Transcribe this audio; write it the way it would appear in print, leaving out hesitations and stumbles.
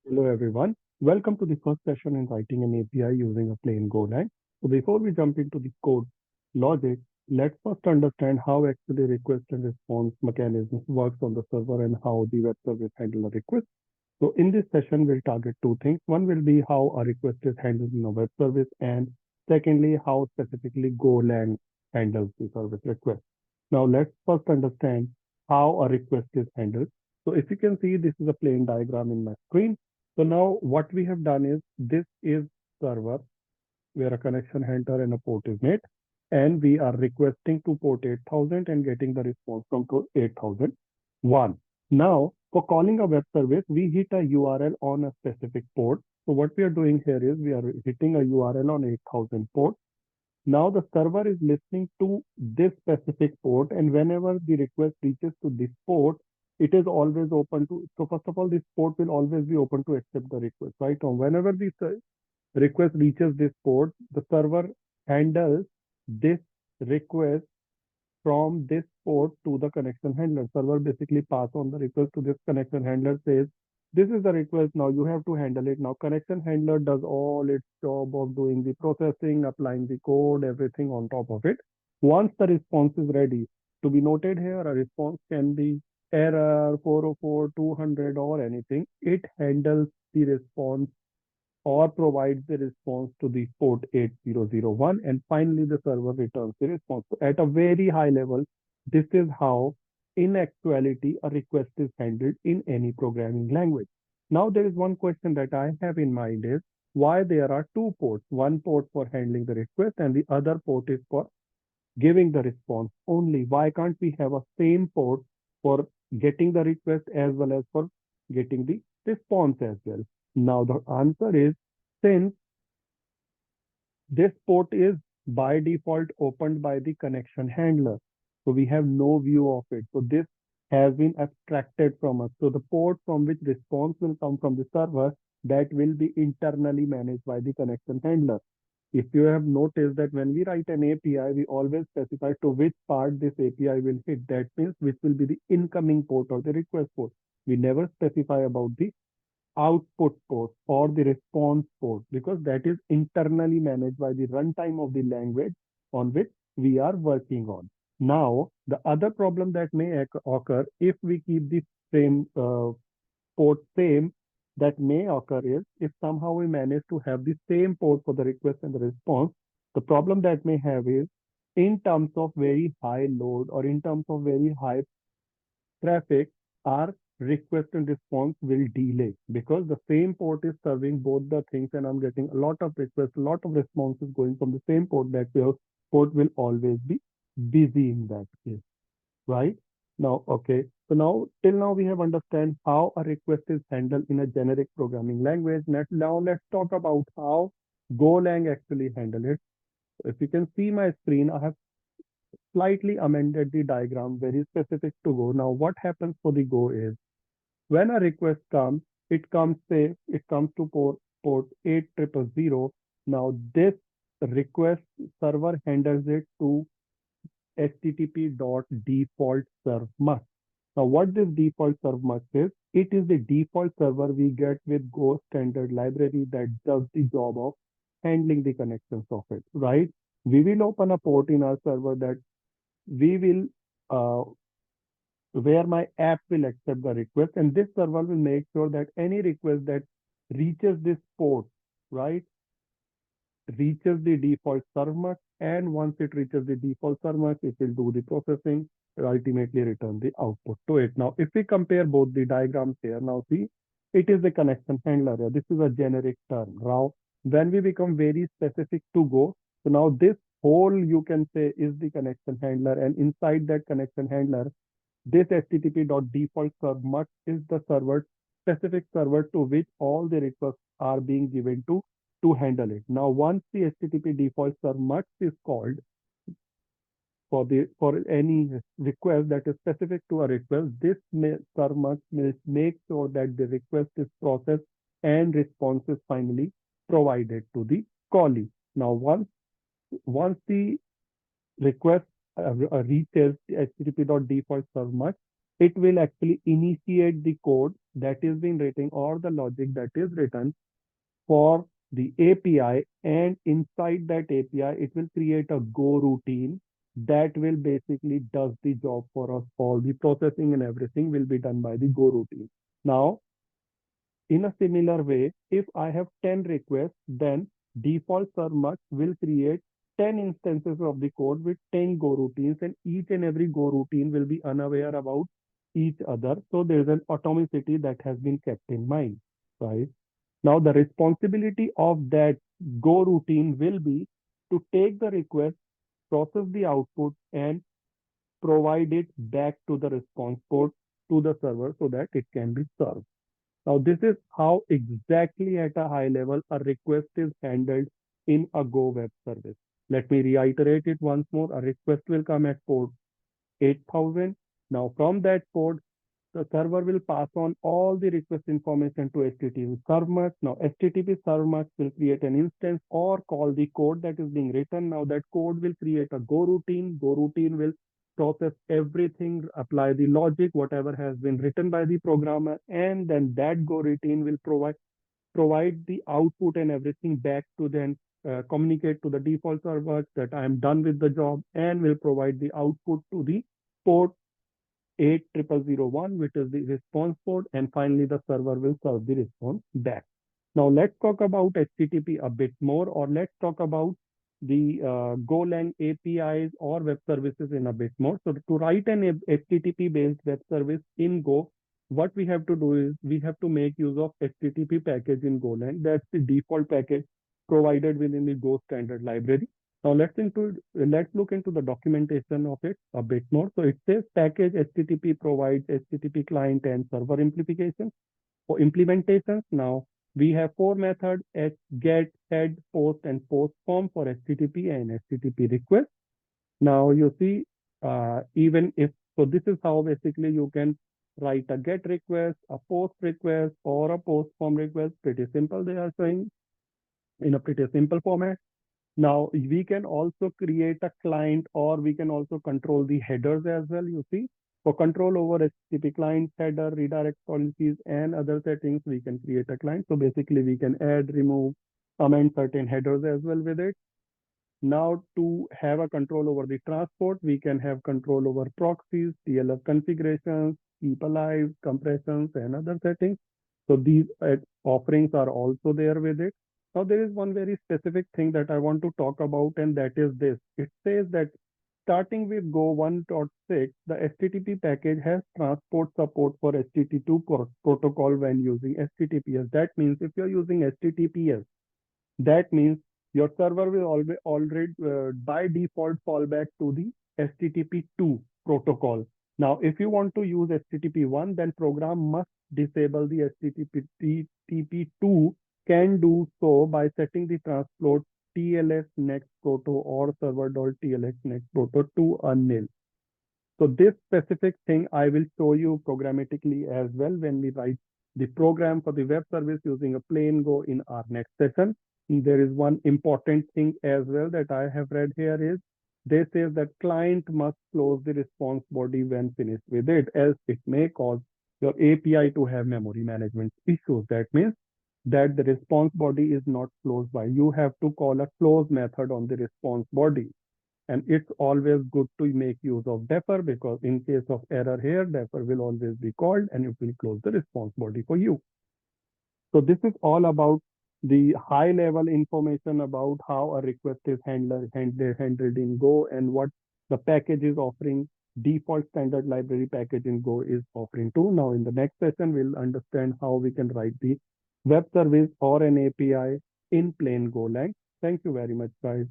Hello everyone. Welcome to the first session in writing an API using a plain Golang. So before we jump into the code logic, let's first understand how actually request and response mechanisms works on the server and how the web service handle a request. So in this session, we'll target two things. One will be how a request is handled in a web service, and secondly, how specifically Golang handles the service request. Now let's first understand how a request is handled. So if you can see, this is a plain diagram in my screen. So now what we have done is this is server where a connection handler and a port is made, and we are requesting to port 8000 and getting the response from port 8001. Now, for calling a web service, we hit a URL on a specific port. So what we are doing here is we are hitting a URL on 8000 port. Now the server is listening to this specific port, and whenever the request reaches to this port, it is always open to. So first of all, this port will always be open to accept the request, right? Or whenever the request reaches this port, the server handles this request from this port to the connection handler. Server basically pass on the request to this connection handler, says, this is the request, now you have to handle it. Now connection handler does all its job of doing the processing, applying the code, everything on top of it. Once the response is ready, to be noted here, a response can be error, 404, 200 or anything. It handles the response or provides the response to the port 8001, and finally the server returns the response. So at a very high level, this is how in actuality a request is handled in any programming language. Now there is one question that I have in mind is why there are two ports, one port for handling the request and the other port is for giving the response only. Why can't we have a same port for getting the request as well as for getting the response as well? Now the answer is, since this port is by default opened by the connection handler, so we have no view of it. So this has been abstracted from us. So the port from which response will come from the server, that will be internally managed by the connection handler. If you have noticed that when we write an API, we always specify to which part this API will hit. That means which will be the incoming port or the request port. We never specify about the output port or the response port because that is internally managed by the runtime of the language on which we are working on. Now, the other problem that may occur if we keep the same port same, that may occur is if somehow we manage to have the same port for the request and the response, the problem that may have is in terms of very high load or in terms of very high traffic, our request and response will delay because the same port is serving both the things and I'm getting a lot of requests, a lot of responses going from the same port. That port will always be busy in that case, right? Now, okay. So now, till now we have understand how a request is handled in a generic programming language. Now let's talk about how Golang actually handle it. If you can see my screen, I have slightly amended the diagram very specific to Go. Now, what happens for the Go is when a request comes, it comes to port 8000. Now, this request server handles it to http.default serve must. Now, what this default serve must is, it is the default server we get with Go standard library that does the job of handling the connections of it, right? We will open a port in our server that we will where my app will accept the request, and this server will make sure that any request that reaches this port, right, reaches the default server, and once it reaches the default server, it will do the processing, ultimately return the output to it. Now, if we compare both the diagrams here, now see, it is the connection handler here. This is a generic term. Now, when we become very specific to Go, so now this whole you can say is the connection handler, and inside that connection handler, this http.default server is the server, specific server to which all the requests are being given to handle it. Now, once the HTTP default server is called for any request that is specific to a request, this server will make sure that the request is processed and response is finally provided to the callee. Now, once the request reaches the http.default server, it will actually initiate the code that is being written or the logic that is written for the API, and inside that API, it will create a Go routine that will basically does the job for us. All the processing and everything will be done by the Go routine. Now, in a similar way, if I have 10 requests, then default server will create 10 instances of the code with 10 Go routines, and each and every Go routine will be unaware about each other. So there's an atomicity that has been kept in mind, right? Now, the responsibility of that Go routine will be to take the request, process the output, and provide it back to the response port to the server so that it can be served. Now, this is how exactly at a high level a request is handled in a Go web service. Let me reiterate it once more. A request will come at port 8000. Now, from that port, the server will pass on all the request information to HTTP server. Now, HTTP server will create an instance or call the code that is being written. Now, that code will create a Go routine. Go routine will process everything, apply the logic, whatever has been written by the programmer, and then that Go routine will provide the output and everything back to then communicate to the default server that I am done with the job, and will provide the output to the port 80001, which is the response port, and finally the server will serve the response back. Now let's talk about HTTP a bit more, or let's talk about the Golang APIs or web services in a bit more. So to write an HTTP based web service in Go, what we have to do is we have to make use of HTTP package in Golang. That's the default package provided within the Go standard library. Now let's look into the documentation of it a bit more. So it says package HTTP provides HTTP client and server implications for implementations. Now we have four methods: get, head, post, and post form for HTTP and HTTP request. Now you see, even if so, this is how basically you can write a get request, a post request, or a post form request. Pretty simple. They are saying in a pretty simple format. Now we can also create a client, or we can also control the headers as well. You see, for control over HTTP client header, redirect policies, and other settings, we can create a client. So basically, we can add, remove, amend certain headers as well with it. Now to have a control over the transport, we can have control over proxies, TLS configurations, keep alive, compressions, and other settings. So these offerings are also there with it. Now there is one very specific thing that I want to talk about, and that is this. It says that starting with Go 1.6, the HTTP package has transport support for HTTP2 protocol when using HTTPS. That means if you're using HTTPS, that means your server will always already by default fall back to the HTTP2 protocol. Now, if you want to use HTTP1, then program must disable the HTTP2 can do so by setting the transport TLS next proto or server.TLS next proto to a nil. So this specific thing I will show you programmatically as well when we write the program for the web service using a plain Go in our next session. There is one important thing as well that I have read here is they say that client must close the response body when finished with it, else it may cause your API to have memory management issues. That means that the response body is not closed by. You have to call a close method on the response body. And it's always good to make use of defer, because in case of error here, defer will always be called and it will close the response body for you. So this is all about the high level information about how a request is handled in Go, and what the package is offering. Default standard library package in Go is offering too. Now in the next session, we'll understand how we can write the web service or an API in plain Golang. Thank you very much, guys.